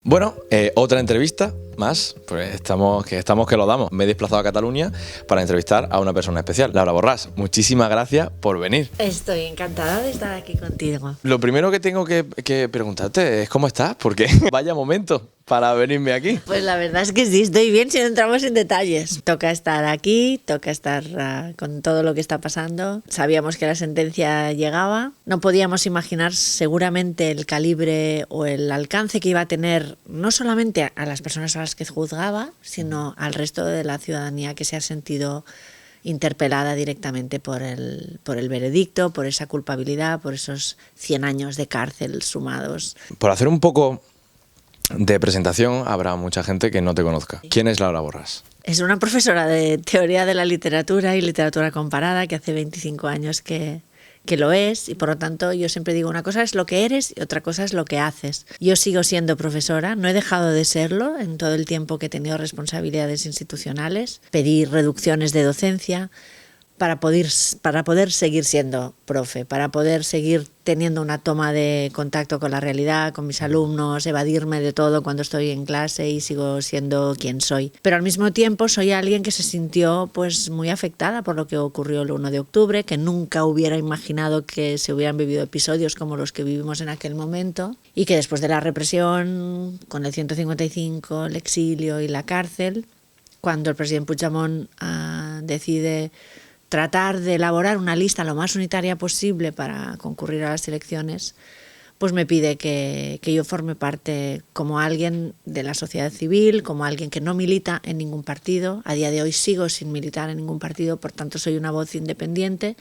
Bueno, otra entrevista más, pues estamos que lo damos. Me he desplazado a Cataluña para entrevistar a una persona especial, Laura Borràs. Muchísimas gracias por venir. Estoy encantada de estar aquí contigo. Lo primero que tengo que preguntarte es cómo estás, porque vaya momento para venirme aquí. Pues la verdad es que sí, estoy bien si no entramos en detalles. Toca estar aquí, toca estar con todo lo que está pasando. Sabíamos que la sentencia llegaba. No podíamos imaginar seguramente el calibre o el alcance que iba a tener no solamente a las personas a las que juzgaba, sino al resto de la ciudadanía que se ha sentido interpelada directamente por el veredicto, por esa culpabilidad, por esos 100 años de cárcel sumados. Por hacer un poco de presentación, habrá mucha gente que no te conozca. ¿Quién es Laura Borràs? Es una profesora de teoría de la literatura y literatura comparada que hace 25 años que lo es, y por lo tanto yo siempre digo, una cosa es lo que eres y otra cosa es lo que haces. Yo sigo siendo profesora, no he dejado de serlo en todo el tiempo que he tenido responsabilidades institucionales, pedí reducciones de docencia para poder seguir siendo profe, para poder seguir teniendo una toma de contacto con la realidad, con mis alumnos, evadirme de todo cuando estoy en clase y sigo siendo quien soy. Pero al mismo tiempo soy alguien que se sintió pues muy afectada por lo que ocurrió el 1 de octubre, que nunca hubiera imaginado que se hubieran vivido episodios como los que vivimos en aquel momento, y que después de la represión, con el 155, el exilio y la cárcel, cuando el presidente Puigdemont decide tratar de elaborar una lista lo más unitaria posible para concurrir a las elecciones, pues me pide que yo forme parte como alguien de la sociedad civil, como alguien que no milita en ningún partido. A día de hoy sigo sin militar en ningún partido, por tanto soy una voz independiente,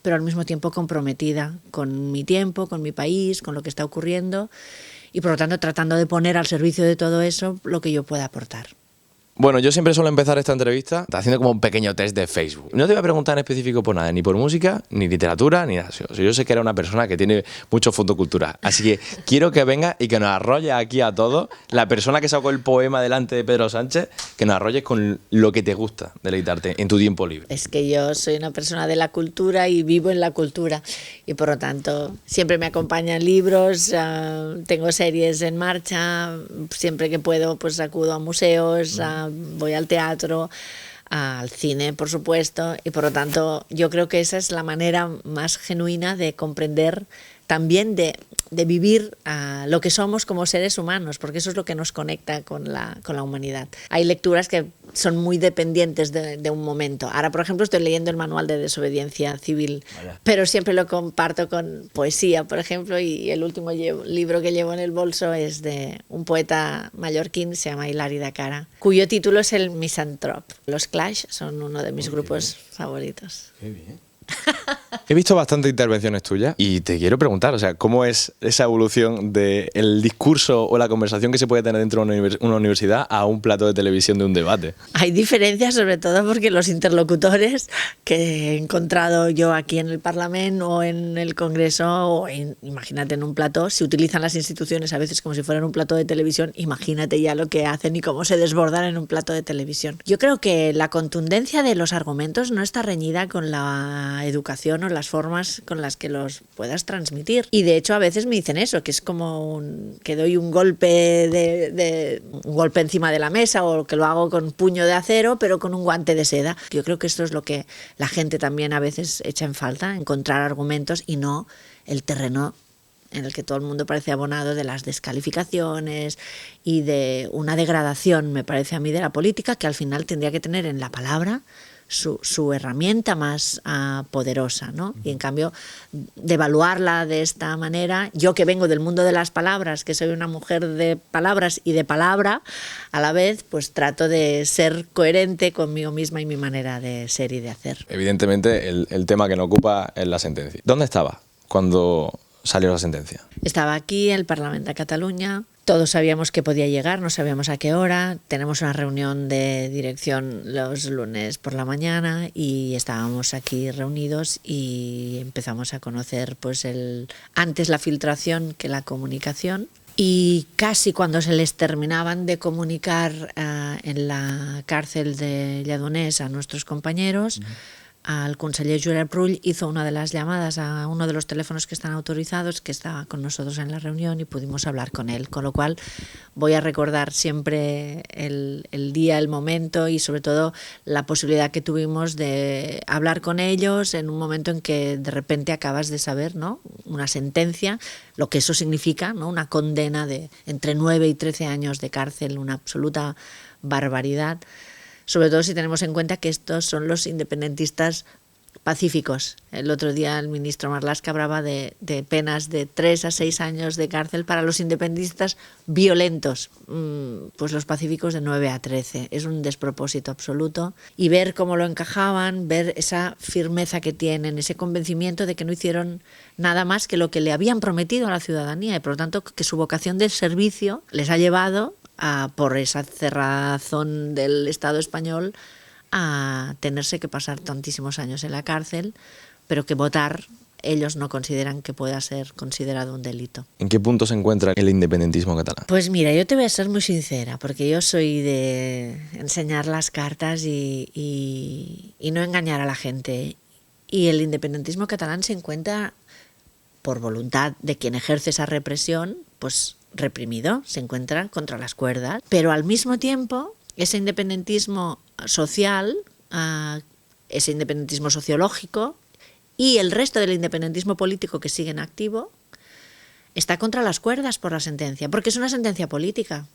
pero al mismo tiempo comprometida con mi tiempo, con mi país, con lo que está ocurriendo, y por lo tanto tratando de poner al servicio de todo eso lo que yo pueda aportar. Bueno, yo siempre suelo empezar esta entrevista haciendo como un pequeño test de Facebook. No te voy a preguntar en específico por nada, ni por música, ni literatura, ni nada. O sea, yo sé que eres una persona que tiene mucho fondo cultural. Así que quiero que venga y que nos arrolles aquí a todos. La persona que sacó el poema delante de Pedro Sánchez, que nos arrolles con lo que te gusta deleitarte en tu tiempo libre. Es que yo soy una persona de la cultura y vivo en la cultura. Y por lo tanto, siempre me acompañan libros, tengo series en marcha, siempre que puedo pues acudo a museos, voy al teatro, al cine, por supuesto, y por lo tanto yo creo que esa es la manera más genuina de comprender, también de vivir lo que somos como seres humanos, porque eso es lo que nos conecta con la humanidad. Hay lecturas que son muy dependientes de un momento. Ahora, por ejemplo, estoy leyendo el Manual de Desobediencia Civil, pero siempre lo comparto con poesía, por ejemplo, y el último libro que llevo en el bolso es de un poeta mallorquín, se llama Hilari de Cara, cuyo título es El Misántrop. Los Clash son uno de mis grupos favoritos. Qué bien. He visto bastantes intervenciones tuyas y te quiero preguntar, o sea, ¿cómo es esa evolución del discurso o la conversación que se puede tener dentro de una universidad a un plato de televisión de un debate? Hay diferencias, sobre todo porque los interlocutores que he encontrado yo aquí en el Parlamento o en el Congreso o imagínate en un plató, si utilizan las instituciones a veces como si fueran un plató de televisión, imagínate ya lo que hacen y cómo se desbordan en un plató de televisión. Yo creo que la contundencia de los argumentos no está reñida con la educación o las formas con las que los puedas transmitir. Y de hecho a veces me dicen eso, que es como que doy un golpe un golpe encima de la mesa o que lo hago con puño de acero pero con un guante de seda. Yo creo que esto es lo que la gente también a veces echa en falta, encontrar argumentos y no el terreno en el que todo el mundo parece abonado de las descalificaciones y de una degradación, me parece a mí, de la política, que al final tendría que tener en la palabra su herramienta más poderosa, ¿no? Y en cambio, devaluarla de esta manera, yo que vengo del mundo de las palabras, que soy una mujer de palabras y de palabra, a la vez, pues trato de ser coherente conmigo misma y mi manera de ser y de hacer. Evidentemente, el tema que nos ocupa es la sentencia. ¿Dónde estaba cuando salió la sentencia? Estaba aquí en el Parlamento de Cataluña. Todos sabíamos que podía llegar, no sabíamos a qué hora. Tenemos una reunión de dirección los lunes por la mañana y estábamos aquí reunidos y empezamos a conocer pues antes la filtración que la comunicación. Y casi cuando se les terminaban de comunicar en la cárcel de Lledoners a nuestros compañeros, al conseller Josep Rull hizo una de las llamadas a uno de los teléfonos que están autorizados, que estaba con nosotros en la reunión, y pudimos hablar con él, con lo cual voy a recordar siempre el día, el momento y sobre todo la posibilidad que tuvimos de hablar con ellos en un momento en que de repente acabas de saber, ¿no?, una sentencia, lo que eso significa, ¿no?, una condena de entre 9 y 13 años de cárcel, una absoluta barbaridad. Sobre todo si tenemos en cuenta que estos son los independentistas pacíficos. El otro día el ministro Marlaska hablaba de penas de 3 a 6 años de cárcel para los independentistas violentos, pues los pacíficos de 9 a 13. Es un despropósito absoluto. Y ver cómo lo encajaban, ver esa firmeza que tienen, ese convencimiento de que no hicieron nada más que lo que le habían prometido a la ciudadanía y por lo tanto que su vocación de servicio les ha llevado por esa cerrazón del Estado español a tenerse que pasar tantísimos años en la cárcel, pero que votar ellos no consideran que pueda ser considerado un delito. ¿En qué punto se encuentra el independentismo catalán? Pues mira, yo te voy a ser muy sincera, porque yo soy de enseñar las cartas y no engañar a la gente. Y el independentismo catalán se encuentra, por voluntad de quien ejerce esa represión, pues reprimido, se encuentra contra las cuerdas, pero al mismo tiempo ese independentismo social, ese independentismo sociológico y el resto del independentismo político que sigue en activo está contra las cuerdas por la sentencia, porque es una sentencia política,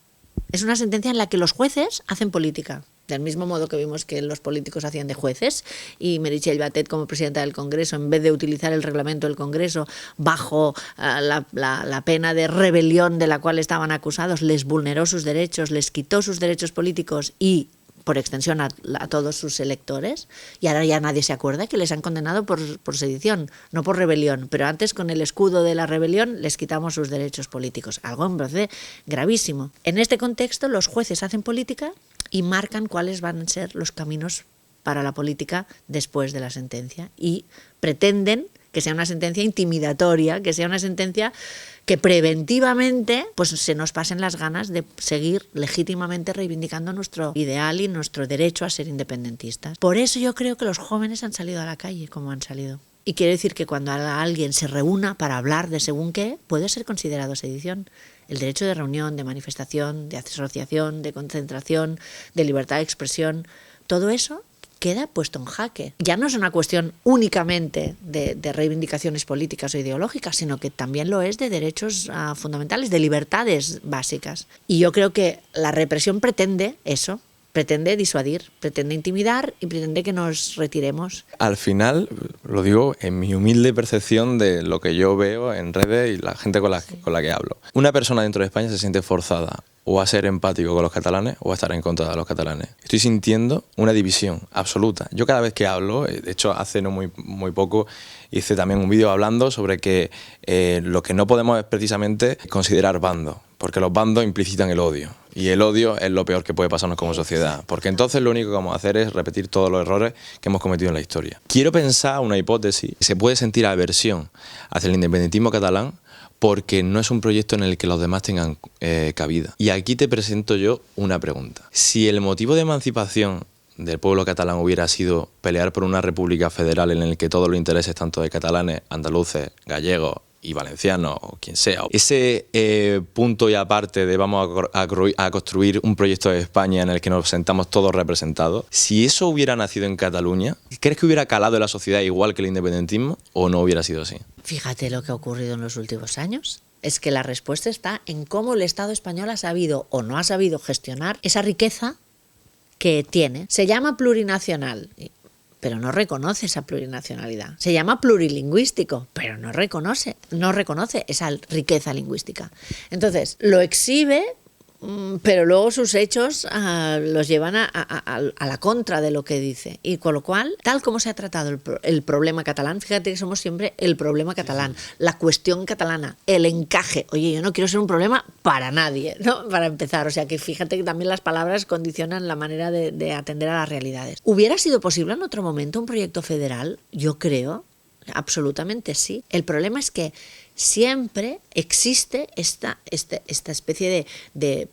es una sentencia en la que los jueces hacen política. Del mismo modo que vimos que los políticos hacían de jueces y Meritxell Batet como presidenta del Congreso, en vez de utilizar el reglamento del Congreso bajo la pena de rebelión de la cual estaban acusados, les vulneró sus derechos, les quitó sus derechos políticos y por extensión a todos sus electores, y ahora ya nadie se acuerda que les han condenado por sedición, no por rebelión, pero antes con el escudo de la rebelión les quitamos sus derechos políticos, algo me parece gravísimo. En este contexto los jueces hacen política y marcan cuáles van a ser los caminos para la política después de la sentencia y pretenden que sea una sentencia intimidatoria, que sea una sentencia que preventivamente pues se nos pasen las ganas de seguir legítimamente reivindicando nuestro ideal y nuestro derecho a ser independentistas. Por eso yo creo que los jóvenes han salido a la calle como han salido. Y quiero decir que cuando alguien se reúna para hablar de según qué, puede ser considerado sedición. El derecho de reunión, de manifestación, de asociación, de concentración, de libertad de expresión, todo eso queda puesto en jaque. Ya no es una cuestión únicamente de reivindicaciones políticas o ideológicas, sino que también lo es de derechos fundamentales, de libertades básicas. Y yo creo que la represión pretende eso, pretende disuadir, pretende intimidar y pretende que nos retiremos. Al final, lo digo en mi humilde percepción de lo que yo veo en redes y la gente con la que hablo. Una persona dentro de España se siente forzada o a ser empático con los catalanes o a estar en contra de los catalanes. Estoy sintiendo una división absoluta. Yo cada vez que hablo, de hecho hace no muy poco hice también un vídeo hablando sobre que lo que no podemos es precisamente considerar bandos, porque los bandos implicitan el odio. Y el odio es lo peor que puede pasarnos como sociedad, porque entonces lo único que vamos a hacer es repetir todos los errores que hemos cometido en la historia. Quiero pensar una hipótesis. Se puede sentir aversión hacia el independentismo catalán porque no es un proyecto en el que los demás tengan cabida. Y aquí te presento yo una pregunta. Si el motivo de emancipación del pueblo catalán hubiera sido pelear por una república federal en la que todos los intereses tanto de catalanes, andaluces, gallegos y valencianos o quien sea, ese punto y aparte de vamos a construir un proyecto de España en el que nos sentamos todos representados, si eso hubiera nacido en Cataluña, ¿crees que hubiera calado en la sociedad igual que el independentismo o no hubiera sido así? Fíjate lo que ha ocurrido en los últimos años. Es que la respuesta está en cómo el Estado español ha sabido o no ha sabido gestionar esa riqueza que tiene. Se llama plurinacional, pero no reconoce esa plurinacionalidad. Se llama plurilingüístico, pero no reconoce esa riqueza lingüística. Entonces, lo exhibe, pero luego sus hechos los llevan a la contra de lo que dice. Y con lo cual, tal como se ha tratado el problema catalán, fíjate que somos siempre el problema catalán, la cuestión catalana, el encaje. Oye, yo no quiero ser un problema para nadie, ¿no? Para empezar. O sea que fíjate que también las palabras condicionan la manera de atender a las realidades. ¿Hubiera sido posible en otro momento un proyecto federal? Yo creo, absolutamente sí. El problema es que siempre existe esta especie de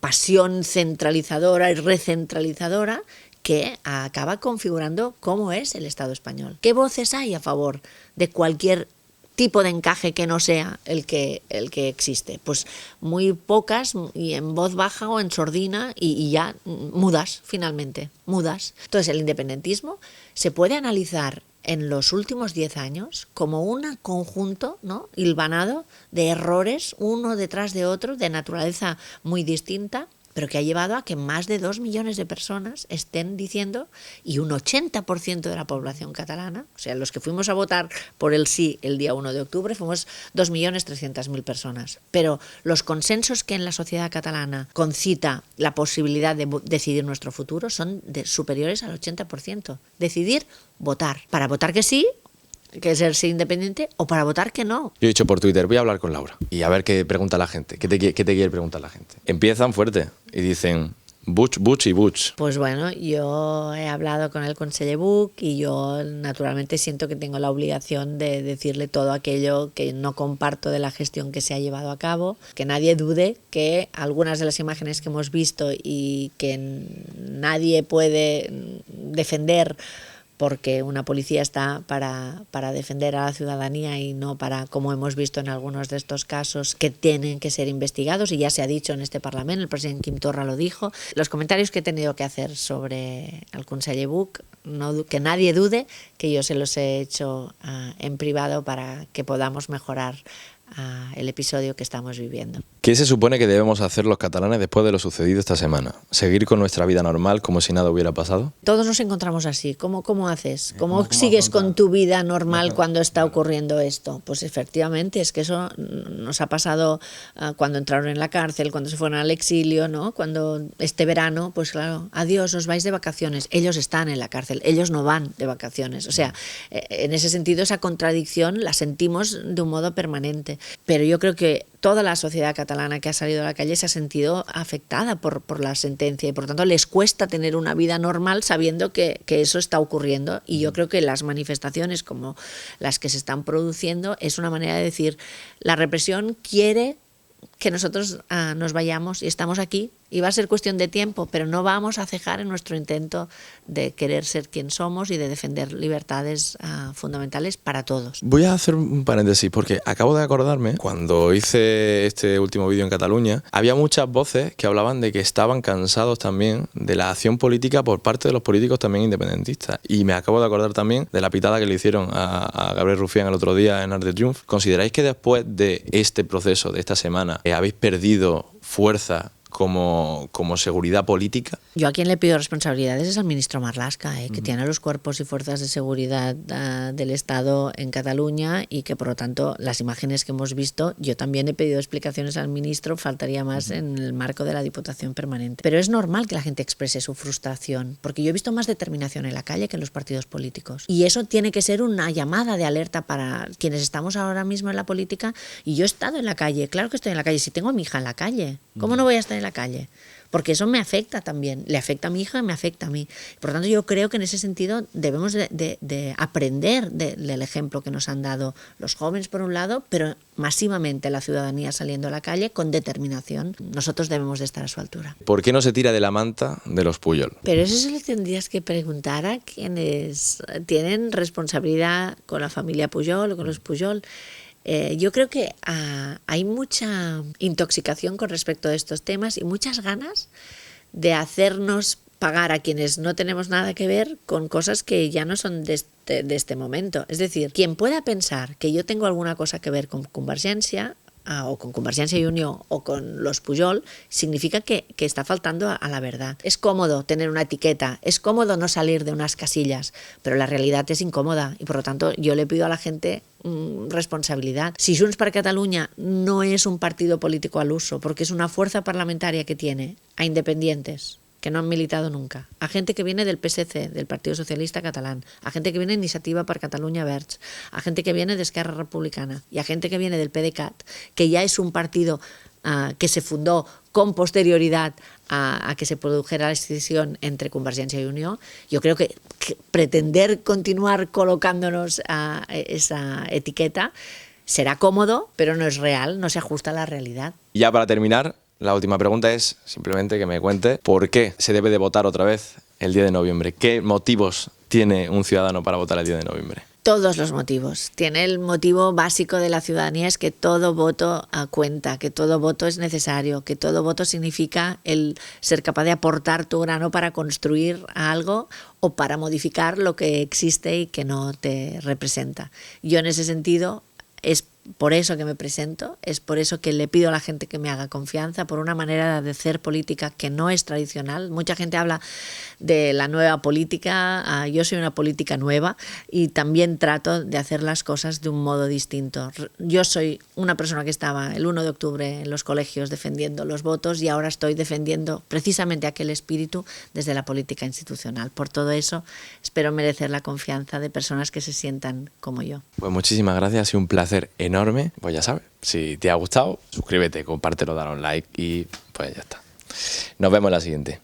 pasión centralizadora y recentralizadora que acaba configurando cómo es el Estado español. ¿Qué voces hay a favor de cualquier tipo de encaje que no sea el que existe? Pues muy pocas, y en voz baja o en sordina, y ya mudas, finalmente, mudas. Entonces el independentismo se puede analizar en los últimos 10 años como un conjunto, ¿no?, hilvanado de errores, uno detrás de otro, de naturaleza muy distinta, pero que ha llevado a que más de 2 millones de personas estén diciendo, y un 80% de la población catalana, o sea, los que fuimos a votar por el sí el día 1 de octubre, fuimos 2.300.000 personas. Pero los consensos que en la sociedad catalana concita la posibilidad de decidir nuestro futuro son superiores al 80%. Decidir, votar. Para votar que sí, que es ser independiente, o para votar que no. Yo he dicho por Twitter, voy a hablar con Laura y a ver qué pregunta la gente, qué te quiere preguntar la gente. Empiezan fuerte y dicen Butch, Butch y Butch. Pues bueno, yo he hablado con el conseller Buch y yo naturalmente siento que tengo la obligación de decirle todo aquello que no comparto de la gestión que se ha llevado a cabo. Que nadie dude que algunas de las imágenes que hemos visto y que nadie puede defender, porque una policía está para defender a la ciudadanía y no para, como hemos visto en algunos de estos casos, que tienen que ser investigados, y ya se ha dicho en este Parlamento, el presidente Quim Torra lo dijo. Los comentarios que he tenido que hacer sobre el conseller Buch, que nadie dude que yo se los he hecho en privado para que podamos mejorar el episodio que estamos viviendo. ¿Qué se supone que debemos hacer los catalanes después de lo sucedido esta semana? ¿Seguir con nuestra vida normal como si nada hubiera pasado? Todos nos encontramos así. ¿Cómo haces? ¿Cómo sigues con tu vida normal cuando está ocurriendo esto? Pues efectivamente, es que eso nos ha pasado cuando entraron en la cárcel, cuando se fueron al exilio, ¿no? Cuando este verano, pues claro, adiós, os vais de vacaciones. Ellos están en la cárcel, ellos no van de vacaciones. O sea, en ese sentido, esa contradicción la sentimos de un modo permanente. Pero yo creo que toda la sociedad catalana que ha salido a la calle se ha sentido afectada por la sentencia, y por tanto les cuesta tener una vida normal sabiendo que eso está ocurriendo. Y yo creo que las manifestaciones como las que se están produciendo es una manera de decir: la represión quiere que nosotros nos vayamos y estamos aquí, y va a ser cuestión de tiempo, pero no vamos a cejar en nuestro intento de querer ser quien somos y de defender libertades fundamentales para todos. Voy a hacer un paréntesis porque acabo de acordarme, cuando hice este último vídeo en Cataluña, había muchas voces que hablaban de que estaban cansados también de la acción política por parte de los políticos también independentistas. Y me acabo de acordar también de la pitada que le hicieron a Gabriel Rufián el otro día en Arc de Triomphe. ¿Consideráis que después de este proceso, de esta semana, habéis perdido fuerza como seguridad política? Yo a quien le pido responsabilidades es al ministro Marlaska, que tiene los cuerpos y fuerzas de seguridad del Estado en Cataluña, y que por lo tanto las imágenes que hemos visto, yo también he pedido explicaciones al ministro, faltaría más en el marco de la Diputación Permanente. Pero es normal que la gente exprese su frustración, porque yo he visto más determinación en la calle que en los partidos políticos. Y eso tiene que ser una llamada de alerta para quienes estamos ahora mismo en la política. Y yo he estado en la calle, claro que estoy en la calle, si tengo a mi hija en la calle, ¿cómo no voy a estar en la calle? Porque eso me afecta también, le afecta a mi hija y me afecta a mí. Por lo tanto, yo creo que en ese sentido debemos de aprender del ejemplo que nos han dado los jóvenes por un lado, pero masivamente la ciudadanía saliendo a la calle con determinación. Nosotros debemos de estar a su altura. ¿Por qué no se tira de la manta de los Pujol? Pero eso se lo tendrías que preguntar a quienes tienen responsabilidad con la familia Pujol o con los Pujol. Yo creo que hay mucha intoxicación con respecto a estos temas y muchas ganas de hacernos pagar a quienes no tenemos nada que ver con cosas que ya no son de este momento. Es decir, quien pueda pensar que yo tengo alguna cosa que ver con Convergència, o con Convergència i Unió o con los Pujol, significa que está faltando a la verdad. Es cómodo tener una etiqueta, es cómodo no salir de unas casillas, pero la realidad es incómoda, y por lo tanto yo le pido a la gente responsabilidad. Si Junts per Catalunya no es un partido político al uso, porque es una fuerza parlamentaria que tiene a independientes que no han militado nunca, a gente que viene del PSC, del Partido Socialista Catalán, a gente que viene de Iniciativa per Catalunya Verds, a gente que viene de Esquerra Republicana y a gente que viene del PDeCAT, que ya es un partido que se fundó con posterioridad a que se produjera la escisión entre Convergència i Unió. Yo creo que pretender continuar colocándonos a esa etiqueta será cómodo, pero no es real, no se ajusta a la realidad. Ya para terminar, la última pregunta es simplemente que me cuente por qué se debe de votar otra vez el 10 de noviembre. ¿Qué motivos tiene un ciudadano para votar el 10 de noviembre? Todos los motivos. Tiene el motivo básico de la ciudadanía, es que todo voto cuenta, que todo voto es necesario, que todo voto significa el ser capaz de aportar tu grano para construir algo o para modificar lo que existe y que no te representa. Yo en ese sentido es por eso que me presento, es por eso que le pido a la gente que me haga confianza, por una manera de hacer política que no es tradicional. Mucha gente habla de la nueva política, yo soy una política nueva y también trato de hacer las cosas de un modo distinto. Yo soy una persona que estaba el 1 de octubre en los colegios defendiendo los votos y ahora estoy defendiendo precisamente aquel espíritu desde la política institucional. Por todo eso espero merecer la confianza de personas que se sientan como yo. Pues muchísimas gracias, ha sido un placer enorme. Pues ya sabes, si te ha gustado, suscríbete, compártelo, dale un like y pues ya está. Nos vemos en la siguiente.